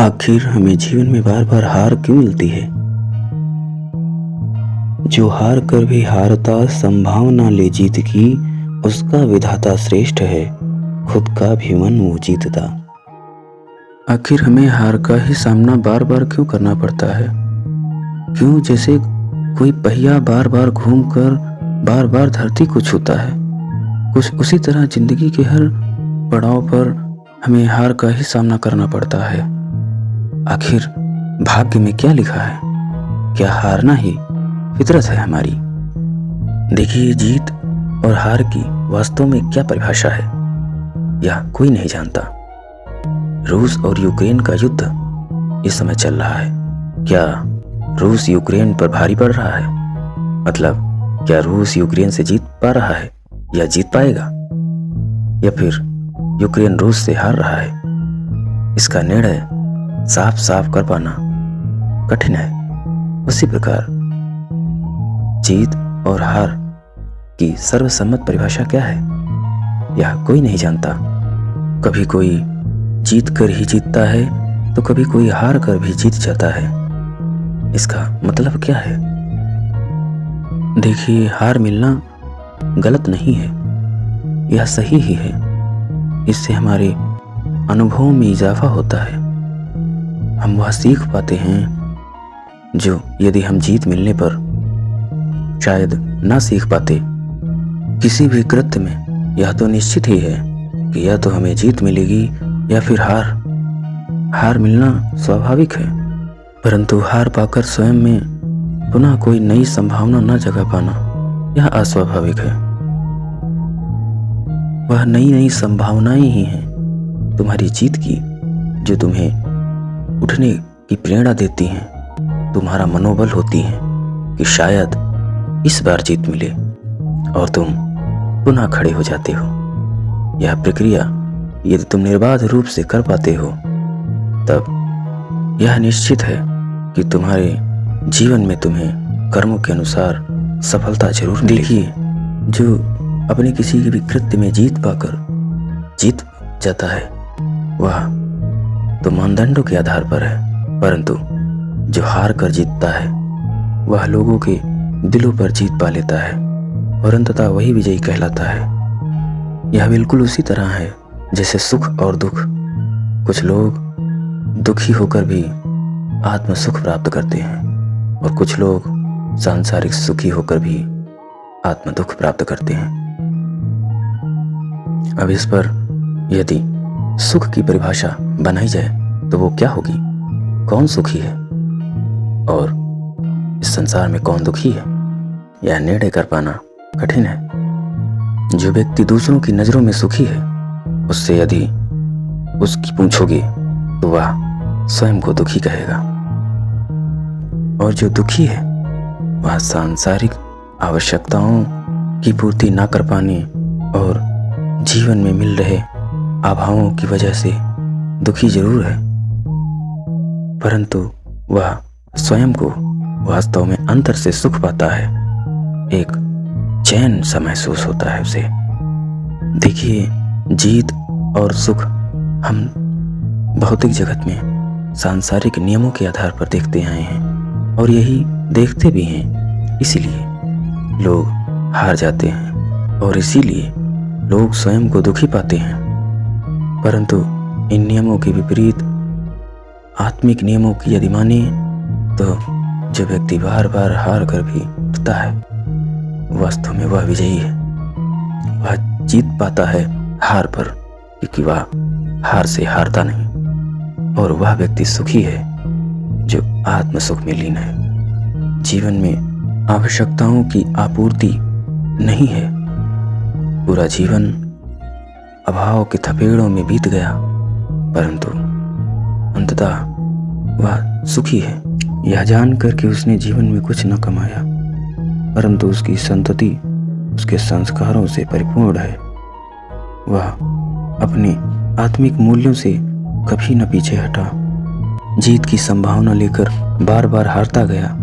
आखिर हमें जीवन में बार बार हार क्यों मिलती है? जो हार कर भी हारता, संभावना ले जीत की, उसका विधाता श्रेष्ठ है, खुद का भी मन वो जीतता। आखिर हमें हार का ही सामना बार बार क्यों करना पड़ता है? क्यों जैसे कोई पहिया बार बार घूमकर बार बार धरती को छूता है, कुछ उसी तरह जिंदगी के हर पड़ाव पर हमें हार का ही सामना करना पड़ता है। आखिर भाग्य में क्या लिखा है? क्या हारना ही फितरत है हमारी? देखिए, जीत और हार की वास्तव में क्या परिभाषा है, यह कोई नहीं जानता। रूस और यूक्रेन का युद्ध इस समय चल रहा है। क्या रूस यूक्रेन पर भारी पड़ रहा है? मतलब क्या रूस यूक्रेन से जीत पा रहा है या जीत पाएगा, या फिर यूक्रेन रूस से हार रहा है? इसका निर्णय साफ साफ कर पाना कठिन है। उसी प्रकार जीत और हार की सर्वसम्मत परिभाषा क्या है, यह कोई नहीं जानता। कभी कोई जीत कर ही जीतता है तो कभी कोई हार कर भी जीत जाता है। इसका मतलब क्या है? देखिए, हार मिलना गलत नहीं है, यह सही ही है। इससे हमारे अनुभवों में इजाफा होता है। हम वह सीख पाते हैं जो यदि हम जीत मिलने पर शायद ना सीख पाते। किसी भी कृत्य में यह तो निश्चित ही है कि या तो हमें जीत मिलेगी या फिर हार मिलना स्वाभाविक है, परंतु हार पाकर स्वयं में पुनः कोई नई संभावना न जगा पाना, यह अस्वाभाविक है। वह नई नई संभावनाएं ही हैं तुम्हारी जीत की, जो तुम्हें उठने की प्रेरणा देती हैं, तुम्हारा मनोबल होती हैं कि शायद इस बार जीत मिले, और तुम पुनः खड़े हो जाते हो। यह प्रक्रिया यदि तुम निर्बाध रूप से कर पाते हो, तब यह निश्चित है कि तुम्हारे जीवन में तुम्हें कर्मों के अनुसार सफलता जरूर मिलेगी। जो अपने किसी भी कृत्य में जीत पाकर जीत जाता है, वह तो मानदंडों के आधार पर है, परंतु जो हार कर जीतता है वह लोगों के दिलों पर जीत पा लेता है और अंततः वही विजयी कहलाता है। यह बिल्कुल उसी तरह है जैसे सुख और दुख। कुछ लोग दुखी होकर भी आत्म सुख प्राप्त करते हैं और कुछ लोग सांसारिक सुखी होकर भी आत्म दुख प्राप्त करते हैं। अब इस पर यदि सुख की परिभाषा बनाई जाए तो वो क्या होगी? कौन सुखी है और इस संसार में कौन दुखी है, यह निर्णय कर पाना कठिन है। जो व्यक्ति दूसरों की नजरों में सुखी है, उससे यदि उसकी पूछोगे तो वह स्वयं को दुखी कहेगा, और जो दुखी है वह सांसारिक आवश्यकताओं की पूर्ति ना कर पाने और जीवन में मिल रहे अभावों की वजह से दुखी जरूर है, परंतु वह स्वयं को वास्तव में अंतर से सुख पाता है। एक चैन सा महसूस होता है उसे। देखिए, जीत और सुख हम भौतिक जगत में सांसारिक नियमों के आधार पर देखते आए हैं और यही देखते भी हैं। इसीलिए लोग हार जाते हैं और इसीलिए लोग स्वयं को दुखी पाते हैं। परंतु इन नियमों के विपरीत आत्मिक नियमों की यदि माने तो जो व्यक्ति बार बार हार कर भी उठता है, वास्तव में वह विजयी है। वह जीत पाता है हार पर, क्योंकि वह हार से हारता नहीं, और वह व्यक्ति सुखी है जो आत्म सुख में लीन है। जीवन में आवश्यकताओं की आपूर्ति नहीं है। पूरा जीवन अभाव के थपेड़ों में बीत गया, परंतु अंततः वह सुखी है। यह जानकर कि उसने जीवन में कुछ न कमाया, परंतु उसकी संतति उसके संस्कारों से परिपूर्ण है। वह अपने आत्मिक मूल्यों से कभी न पीछे हटा। जीत की संभावना लेकर बार बार हारता गया,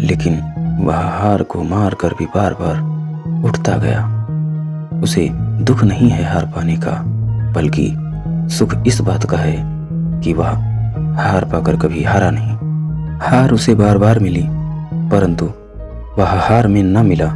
लेकिन वह हार को मार कर भी बार बार उठता गया। उसे दुख नहीं है हार पाने का, बल्कि सुख इस बात का है कि वह हार पाकर कभी हारा नहीं। हार उसे बार बार मिली, परंतु वह हार में न मिला